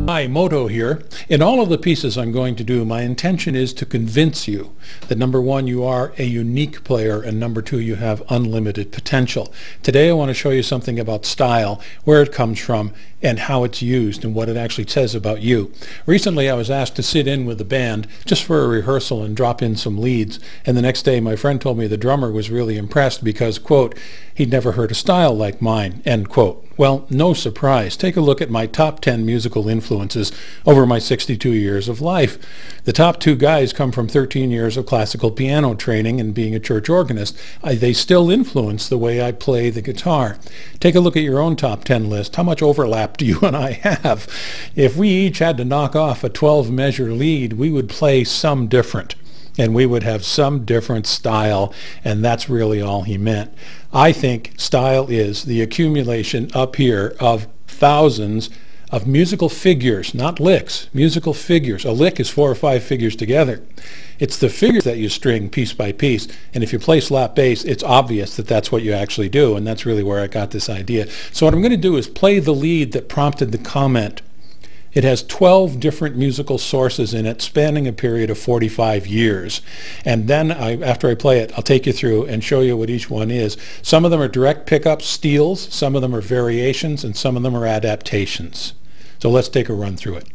Hi, MOATOH here. In all of the pieces I'm going to do, my intention is to convince you that number one, you are a unique player, and number two, you have unlimited potential. Today I want to show you something about style, where it comes from, and how it's used, and what it actually says about you. Recently I was asked to sit in with the band just for a rehearsal and drop in some leads, and the next day my friend told me the drummer was really impressed because, quote, he'd never heard a style like mine, end quote. Well, no surprise. Take a look at my top 10 musical influences over my 62 years of life. The top two guys come from 13 years of classical piano training and being a church organist. They still influence the way I play the guitar. Take a look at your own top 10 list. How much overlap do you and I have? If we each had to knock off a 12-measure lead, we would play some different. And we would have some different style, and that's really all he meant. I think style is the accumulation up here of thousands of musical figures, not licks, musical figures. A lick is 4 or 5 figures together. It's the figures that you string piece by piece, and if you play slap bass, it's obvious that that's what you actually do, and that's really where I got this idea. So what I'm going to do is play the lead that prompted the comment. It has 12 different musical sources in it, spanning a period of 45 years. And then, after I play it, I'll take you through and show you what each one is. Some of them are direct pickups, steals, some of them are variations, and some of them are adaptations. So let's take a run through it.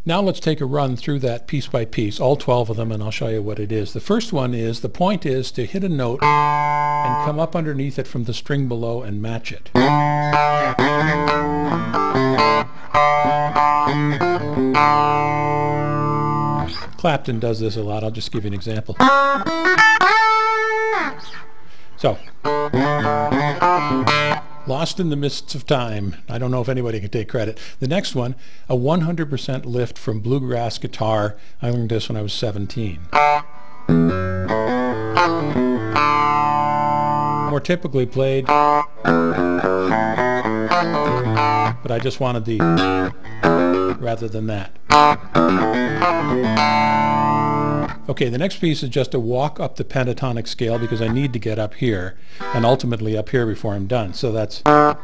Now let's take a run through that piece by piece, all 12 of them, and I'll show you what it is. The first one is, the point is to hit a note and come up underneath it from the string below and match it. Clapton does this a lot. I'll just give you an example. So, Lost in the Mists of Time. I don't know if anybody can take credit. The next one, a 100% lift from bluegrass guitar. I learned this when I was 17. More typically played, but I just wanted the rather than that. Okay, the next piece is just a walk up the pentatonic scale because I need to get up here and ultimately up here before I'm done. So that's... And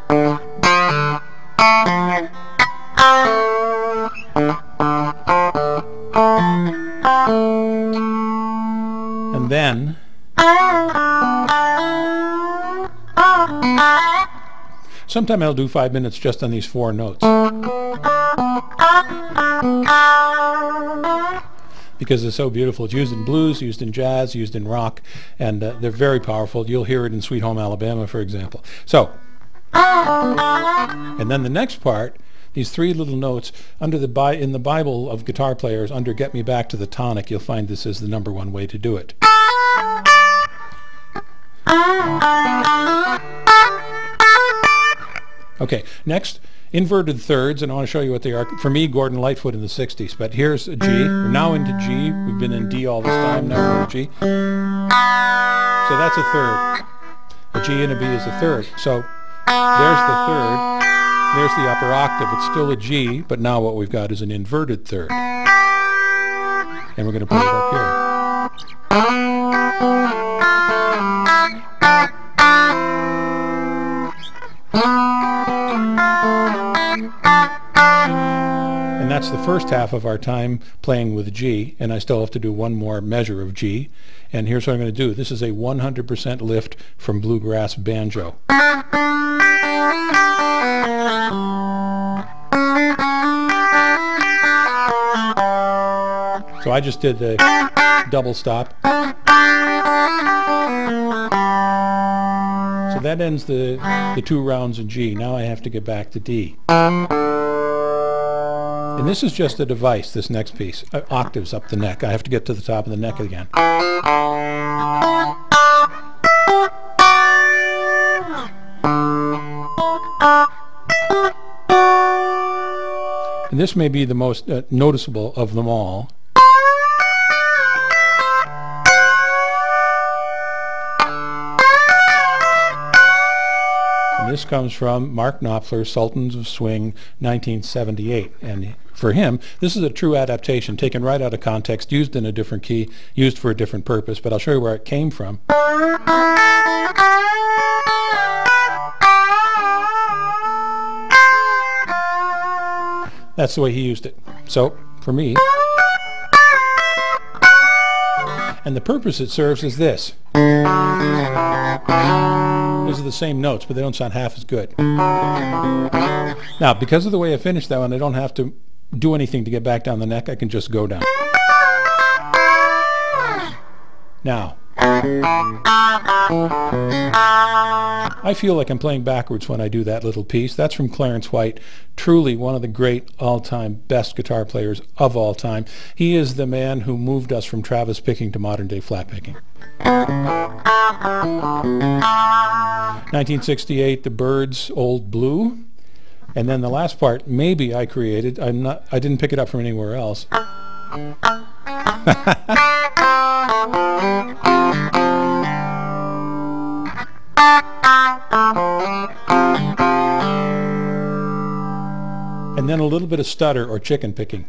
then... Sometime I'll do 5 minutes just on these 4 notes. Because it's so beautiful. It's used in blues, used in jazz, used in rock, and they're very powerful. You'll hear it in Sweet Home Alabama, for example. So, and then the next part, these 3 little notes, in the Bible of guitar players, under Get Me Back to the Tonic, you'll find this is the #1 way to do it. Okay, next, inverted thirds, and I want to show you what they are. For me, Gordon Lightfoot in the 60s, but here's a G. We're now into G. We've been in D all this time, now we're in G. So that's a third. A G and a B is a third. So there's the third. There's the upper octave. It's still a G, but now what we've got is an inverted third. And we're going to put it up here. And that's the first half of our time playing with G, and I still have to do one more measure of G. And here's what I'm going to do. This is a 100% lift from bluegrass banjo. So I just did the double stop. So that ends the 2 rounds in G. Now I have to get back to D. And this is just a device, this next piece. Octaves up the neck. I have to get to the top of the neck again. And this may be the most noticeable of them all. And this comes from Mark Knopfler's Sultans of Swing, 1978. And for him, this is a true adaptation, taken right out of context, used in a different key, used for a different purpose, but I'll show you where it came from. That's the way he used it. So, for me, and the purpose it serves is this. These are the same notes, but they don't sound half as good. Now, because of the way I finished that one, I don't have to do anything to get back down the neck. I can just go down. Now, I feel like I'm playing backwards when I do that little piece. That's from Clarence White, truly one of the great all-time best guitar players of all time. He is the man who moved us from Travis picking to modern-day flat picking. 1968, The Byrds' Old Blue. And then the last part, maybe I created. I didn't pick it up from anywhere else. And then a little bit of stutter or chicken picking.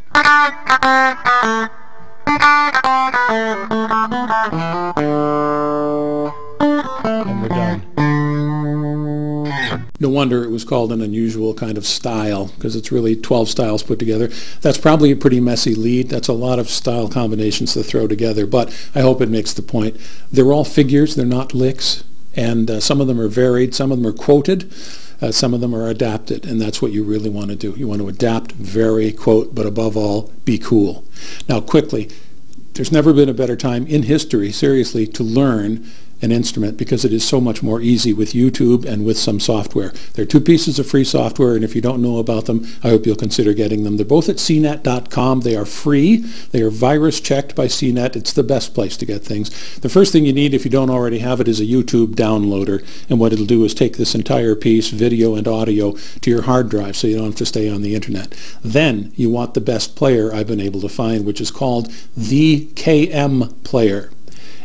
And we're done. No wonder it was called an unusual kind of style, because it's really 12 styles put together. That's probably a pretty messy lead. That's a lot of style combinations to throw together, but I hope it makes the point. They're all figures, they're not licks, and some of them are varied, some of them are quoted, some of them are adapted, and that's what you really want to do. You want to adapt, vary, quote, but above all, be cool. Now quickly, there's never been a better time in history, seriously, to learn an instrument, because it is so much more easy with YouTube and with some software. There are 2 pieces of free software, and if you don't know about them, I hope you'll consider getting them. They're both at cnet.com. They are free. They are virus checked by CNET. It's the best place to get things. The first thing you need, if you don't already have it, is a YouTube downloader, and what it'll do is take this entire piece, video and audio, to your hard drive so you don't have to stay on the internet. Then you want the best player I've been able to find, which is called the KM Player.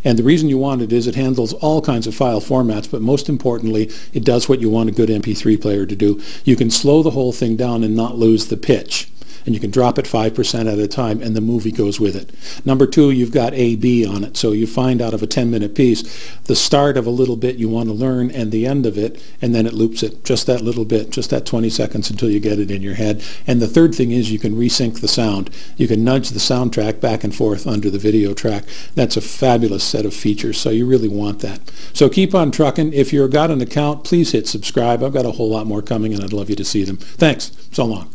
And the reason you want it is it handles all kinds of file formats, but most importantly, it does what you want a good MP3 player to do. You can slow the whole thing down and not lose the pitch. And you can drop it 5% at a time, and the movie goes with it. Number 2, you've got A-B on it, so you find out of a 10-minute piece the start of a little bit you want to learn and the end of it, and then it loops it just that little bit, just that 20 seconds until you get it in your head. And the third thing is you can resync the sound. You can nudge the soundtrack back and forth under the video track. That's a fabulous set of features, so you really want that. So keep on trucking. If you've got an account, please hit subscribe. I've got a whole lot more coming, and I'd love you to see them. Thanks. So long.